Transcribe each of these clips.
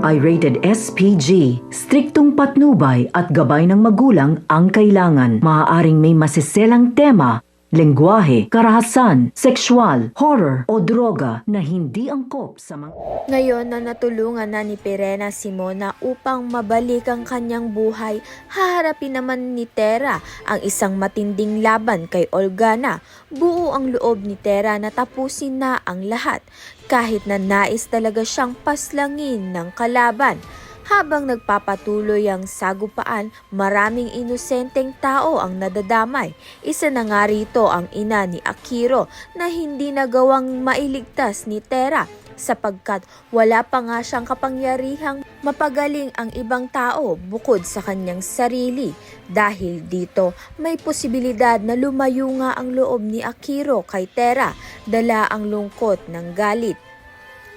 ay rated SPG. Striktong patnubay at gabay ng magulang ang kailangan. Maaaring may masiselang tema, lengguwahe, karahasan, sexual, horror o droga na hindi angkop sa mga... Ngayon na natulungan na ni Pirena si Mona upang mabalik ang kanyang buhay, haharapin naman ni Tera ang isang matinding laban kay Olgana. Buo ang loob ni Tera na tapusin na ang lahat, kahit na nais talaga siyang paslangin ng kalaban. Habang nagpapatuloy ang sagupaan, maraming inosenteng tao ang nadadamay. Isa na nga rito ang ina ni Akiro na hindi nagawang mailigtas ni Tera sapagkat wala pa nga siyang kapangyarihang mapagaling ang ibang tao bukod sa kanyang sarili. Dahil dito, may posibilidad na lumayo nga ang loob ni Akiro kay Tera, dala ang lungkot ng galit.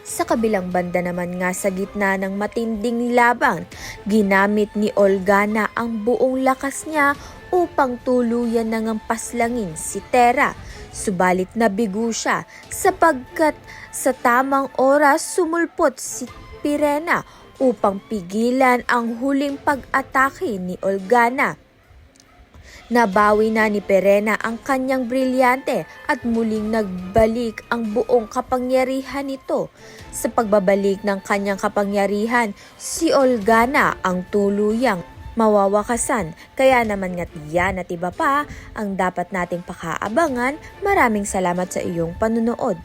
Sa kabilang banda naman nga sa gitna ng matinding laban, ginamit ni Olgana ang buong lakas niya upang tuluyan na ngang paslangin si Tera. Subalit nabigo siya sapagkat sa tamang oras sumulpot si Pirena upang pigilan ang huling pag-atake ni Olgana. Nabawi na ni Pirena ang kanyang brilyante at muling nagbalik ang buong kapangyarihan nito. Sa pagbabalik ng kanyang kapangyarihan, si Olgana ang tuluyang mawawakasan. Kaya naman nga't yan at iba pa ang dapat nating pakaabangan. Maraming salamat sa iyong panunood.